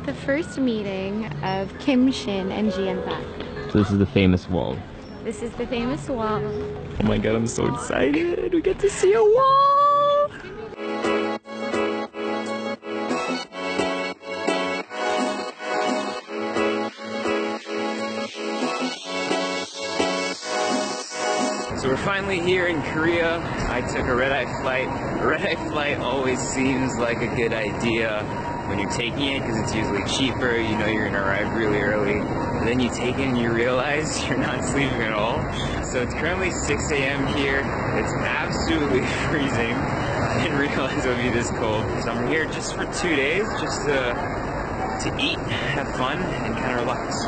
the first meeting of Kim Shin and Jian Park. So this is the famous wall. This is the famous wall. Oh my god, I'm so excited! We get to see a wall! So we're finally here in Korea. I took a red-eye flight. A red-eye flight always seems like a good idea when you're taking it because it's usually cheaper. You know you're gonna arrive really early. But then you take it and you realize you're not sleeping at all. So it's currently 6 a.m. here. It's absolutely freezing. I didn't realize it would be this cold. So I'm here just for 2 days, just to eat, have fun, and kind of relax.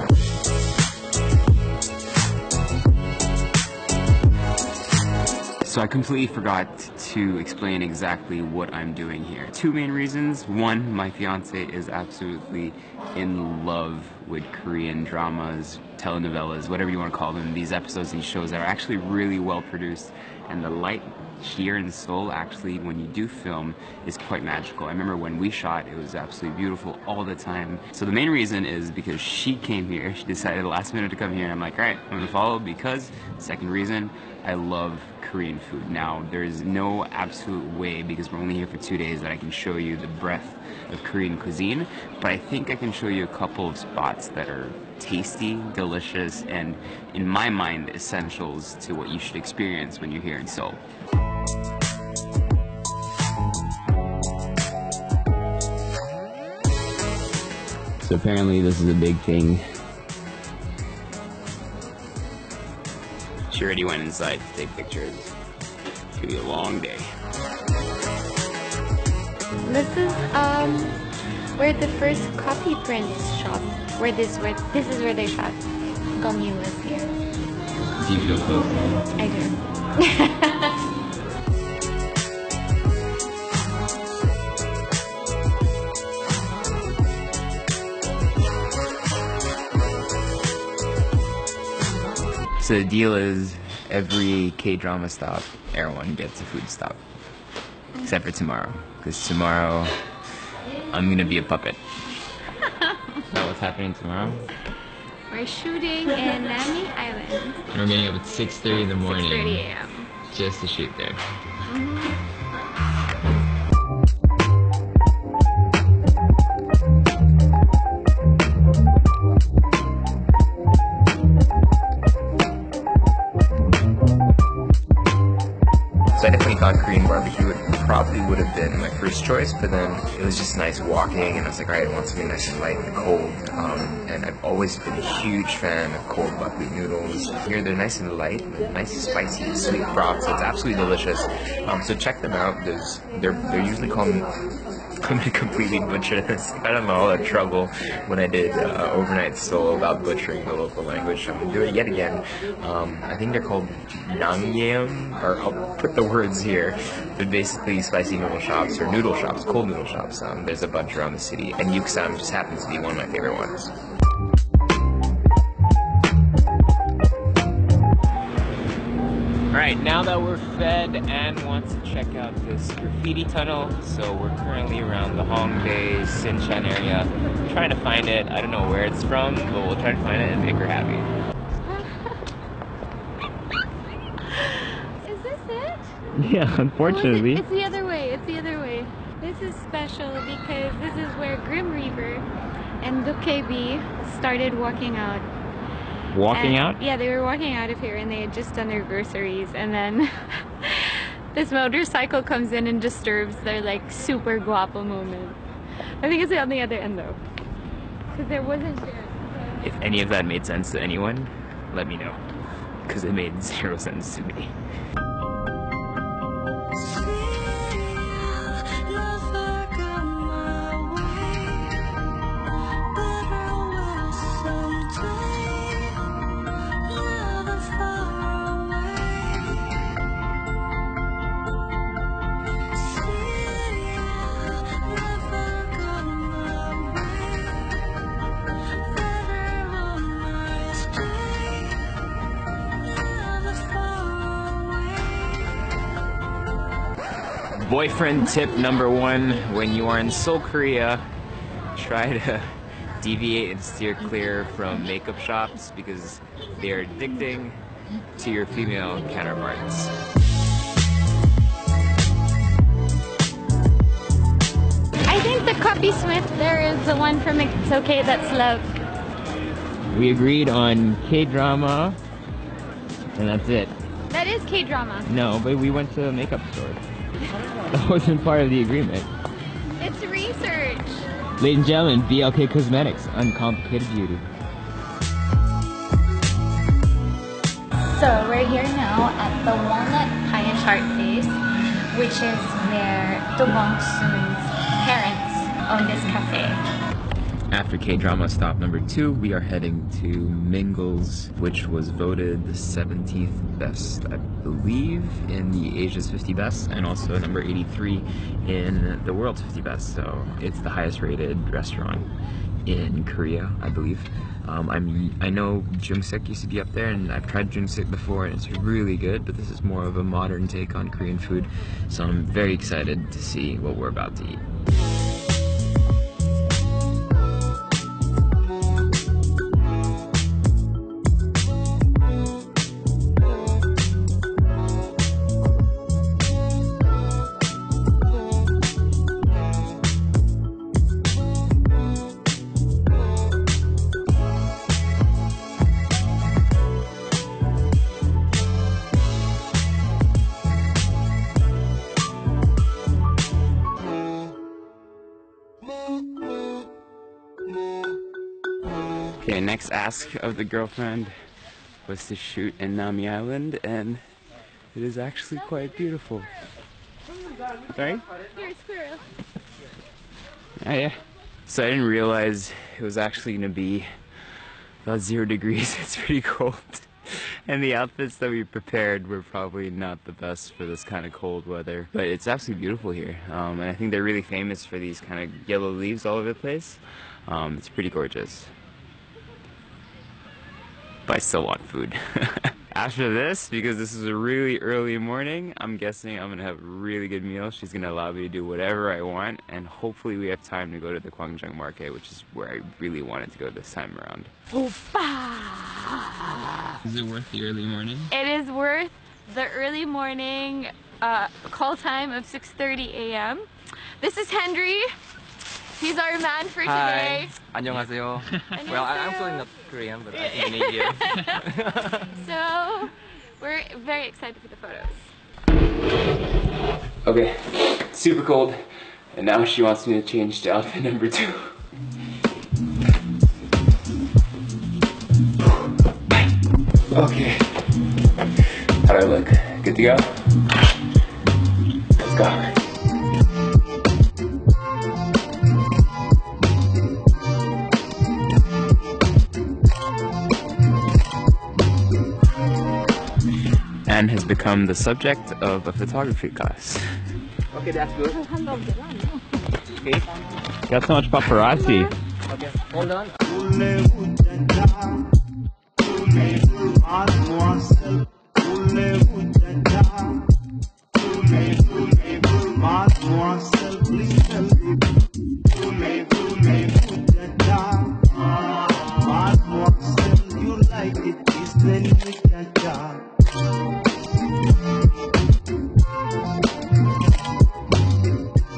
So I completely forgot to explain exactly what I'm doing here. Two main reasons. One, my fiance is absolutely in love with Korean dramas, telenovelas, whatever you want to call them. These episodes, these shows are actually really well produced, and the light here in Seoul, actually, when you do film, is quite magical. I remember when we shot, it was absolutely beautiful all the time. So the main reason is because she came here. She decided last minute to come here, and I'm like, all right, I'm gonna follow because, second reason, I love Korean food. Now, there's no absolute way, because we're only here for 2 days, that I can show you the breadth of Korean cuisine, but I think I can show you a couple of spots that are tasty, delicious, and in my mind, essentials to what you should experience when you're here in Seoul. So apparently this is a big thing. She already went inside to take pictures. It's gonna be a long day. This is where the first copy prints shop. This is where they shot. Gong-yu was here. Do you feel close? I do. So the deal is, every K-drama stop, erwan gets a food stop. Except for tomorrow, because tomorrow I'm gonna be a puppet. Is that what's happening tomorrow? We're shooting in Nami Island. And we're getting up at 6:30 in the morning. 6:30 a.m. Just to shoot there. So I definitely thought Korean barbecue probably would have been my first choice, but then it was just nice walking, and I was like, alright, I want something nice and light and cold. And I've always been a huge fan of cold buckwheat noodles. Here they're nice and light, with nice spicy sweet broth, so it's absolutely delicious. So check them out. They're usually called, I'm gonna completely butcher this. I don't know all that trouble when I did overnight Seoul about butchering the local language. I'm gonna do it yet again. I think they're called nangyam, or I'll put the words here. They're basically spicy noodle shops, or noodle shops, cold noodle shops. There's a bunch around the city, and Yuksam just happens to be one of my favorite ones. Alright, now that we're fed and want to check out this graffiti tunnel, so we're currently around the Hongdae, Sinshan area, trying to find it. I don't know where it's from, but we'll try to find it and make her happy. Is this it? Yeah, unfortunately. It's the other way. It's the other way. This is special because this is where Grim Reaper and Dokkaebi started walking out. Walking out? Yeah, they were walking out of here and they had just done their groceries, and then this motorcycle comes in and disturbs their like super guapo moment. I think it's on the other end though, because there wasn't there. If any of that made sense to anyone, let me know, because it made 0 sense to me. Boyfriend tip number 1, when you are in Seoul, Korea, try to deviate and steer clear from makeup shops because they are addicting to your female counterparts. I think the Copy Smith there is the one from It's Okay That's Love. We agreed on K-drama, and that's it. That is K-drama. No, but we went to a makeup store. That wasn't part of the agreement. It's research. Ladies and gentlemen, BLK Cosmetics, Uncomplicated Beauty. So we're here now at the Walnut Pie and Tart Place, which is where Do Bong Soon's parents own this cafe. After K-drama stop number 2, we are heading to Mingles, which was voted the 17th best, I believe, in the Asia's 50 best, and also number 83 in the world's 50 best. So it's the highest rated restaurant in Korea, I believe. I know Jungsik used to be up there, and I've tried Jungsik before, and it's really good, but this is more of a modern take on Korean food, so I'm very excited to see what we're about to eat. Okay, next ask of the girlfriend was to shoot in Nami Island, and it is actually quite beautiful. Sorry? Here's squirrel. Oh yeah. So I didn't realize it was actually going to be about 0 degrees. It's pretty cold. And the outfits that we prepared were probably not the best for this kind of cold weather. But it's absolutely beautiful here. And I think they're really famous for these kind of yellow leaves all over the place. It's pretty gorgeous. But I still want food. After this, because this is a really early morning, I'm guessing I'm gonna have a really good meal. She's gonna allow me to do whatever I want, and hopefully we have time to go to the Gwangjang market, which is where I really wanted to go this time around. Is it worth the early morning? It is worth the early morning call time of 6:30 a.m. This is Henry. He's our man for today. 안녕하세요. Well, I'm still not Korean, but I think I need you. So, we're very excited for the photos. Okay, super cold, and now she wants me to change to outfit number 2. Okay, how do I look? Good to go? Let's go. Anne has become the subject of a photography class. Okay, that's good. Okay. Got so much paparazzi. Okay, hold on.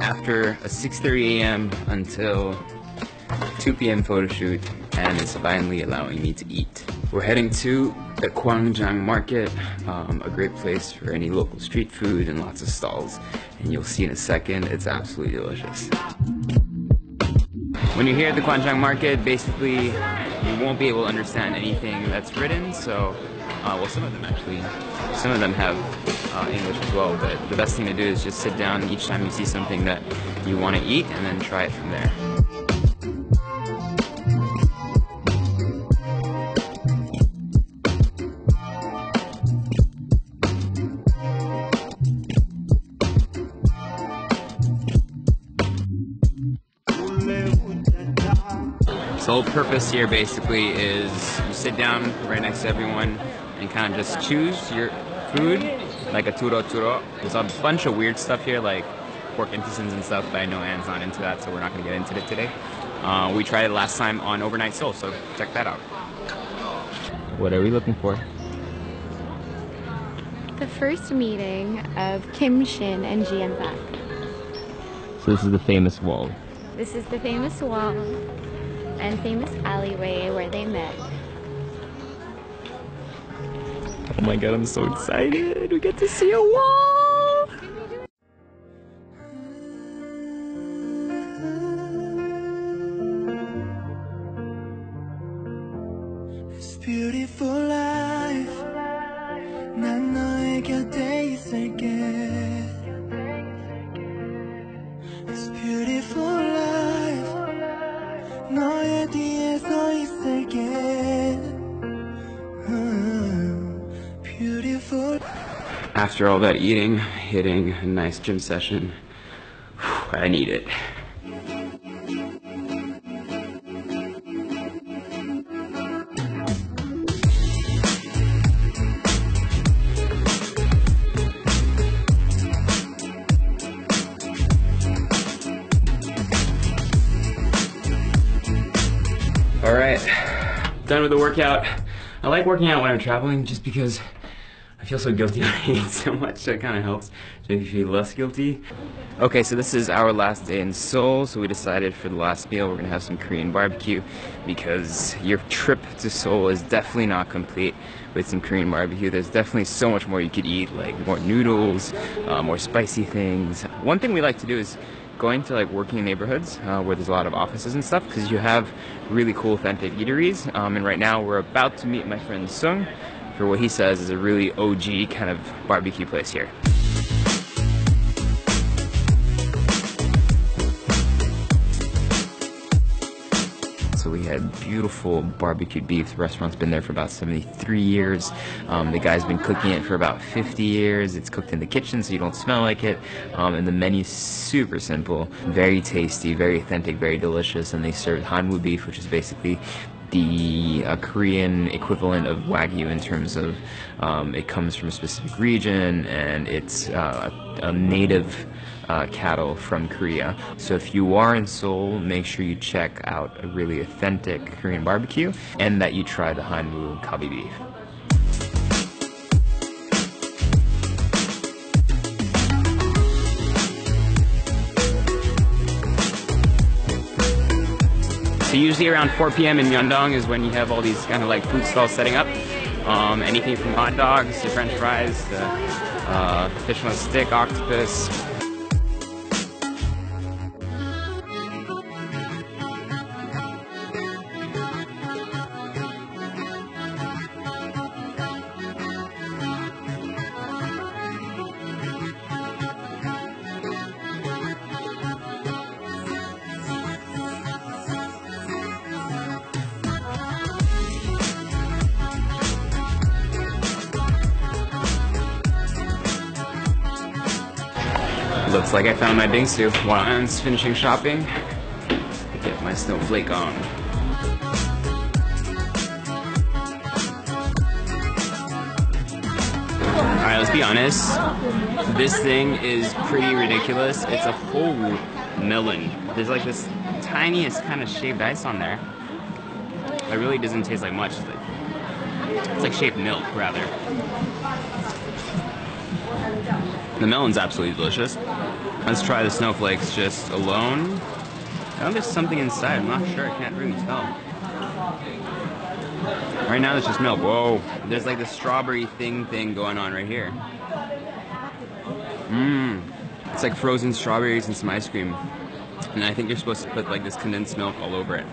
After a 6:30 a.m. until 2 p.m. photo shoot, and is finally allowing me to eat. We're heading to the Gwangjang market, a great place for any local street food and lots of stalls. And you'll see in a second, it's absolutely delicious. When you're here at the Gwangjang market, basically you won't be able to understand anything that's written, so well, some of them have English as well, but the best thing to do is just sit down each time you see something that you want to eat and then try it from there. So the whole purpose here basically is you sit down right next to everyone and kind of just choose your food, like a turo. There's a bunch of weird stuff here, like pork intestines and stuff, but I know Anne's not into that, so we're not going to get into it today. We tried it last time on Overnight Seoul, so check that out. What are we looking for? The first meeting of Kim Shin and GM Park. So this is the famous wall. This is the famous wall and famous alleyway where they met. Oh my god, I'm so excited! We get to see a wall! This beautiful life 난 너의 곁에 있을게 This beautiful life 너의 뒤에 서 있을게 Beautiful. After all that eating, hitting a nice gym session, I need it. All right, done with the workout. I like working out when I'm traveling just because I feel so guilty when I eat so much, so it kind of helps to make me feel less guilty. Okay, so this is our last day in Seoul, so we decided for the last meal we're gonna have some Korean barbecue because your trip to Seoul is definitely not complete with some Korean barbecue. There's definitely so much more you could eat, like more noodles, more spicy things. One thing we like to do is going to like working neighborhoods where there's a lot of offices and stuff because you have really cool authentic eateries, and right now we're about to meet my friend Sung for what he says is a really OG kind of barbecue place here. So we had beautiful barbecued beef. The restaurant's been there for about 73 years. The guy's been cooking it for about 50 years. It's cooked in the kitchen so you don't smell like it. And the menu's super simple, very tasty, very authentic, very delicious. And they serve hanwoo beef, which is basically the Korean equivalent of Wagyu in terms of it comes from a specific region and it's a native cattle from Korea. So if you are in Seoul, make sure you check out a really authentic Korean barbecue and that you try the hanwoo Kalbi beef. So usually around 4 p.m. in Myeongdong is when you have all these kind of like food stalls setting up. Anything from hot dogs to french fries to fish on a stick, octopus. Looks like I found my bingsu while I'm finishing shopping. Get my snowflake on. Alright, let's be honest. This thing is pretty ridiculous. It's a whole melon. There's like this tiniest kind of shaved ice on there. It really doesn't taste like much. It's like shaved milk, rather. The melon's absolutely delicious. Let's try the snowflakes just alone. I know there's something inside. I'm not sure. I can't really tell. Right now there's just milk. Whoa. There's like the strawberry thing going on right here. It's like frozen strawberries and some ice cream. And I think you're supposed to put like this condensed milk all over it.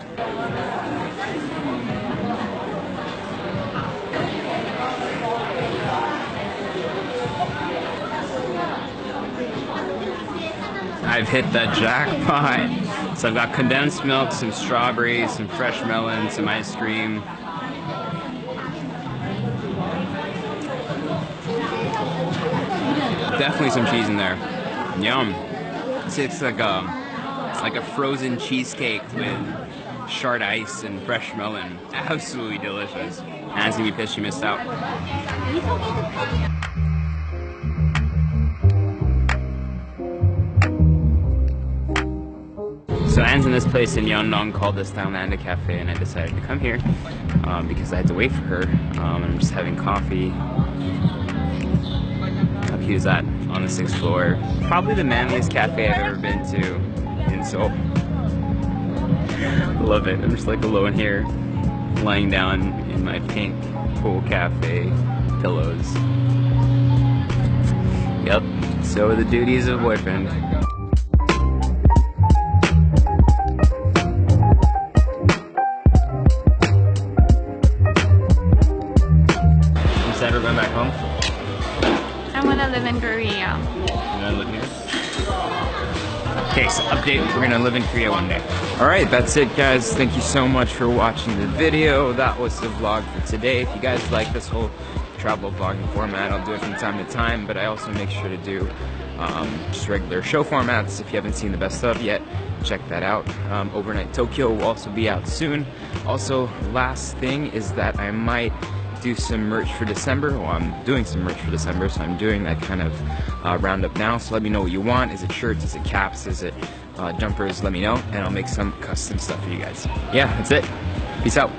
I've hit the jackpot. So I've got condensed milk, some strawberries, some fresh melon, some ice cream. Definitely some cheese in there. Yum. It's like a frozen cheesecake with shard ice and fresh melon. Absolutely delicious. Anne's gonna be pissed she missed out. So I ended in this place in Yeongdong called the Stylelanda Cafe, and I decided to come here because I had to wait for her. I'm just having coffee. How cute is that? On the 6th floor. Probably the manliest cafe I've ever been to in Seoul. Love it. I'm just like alone here, lying down in my pink pool cafe pillows. Yep, so are the duties of a boyfriend. Instead we're going back home? I want to live in Korea. You gonna live here? Okay, so update, we're gonna live in Korea one day. Alright, that's it guys. Thank you so much for watching the video. That was the vlog for today. If you guys like this whole travel vlogging format, I'll do it from time to time, but I also make sure to do just regular show formats. If you haven't seen the best of yet, check that out. Overnight Tokyo will also be out soon. Also, last thing is that I might do some merch for December. Well, I'm doing some merch for December, so I'm doing that kind of roundup now. So let me know what you want. Is it shirts? Is it caps? Is it jumpers? Let me know, and I'll make some custom stuff for you guys. Yeah, that's it. Peace out.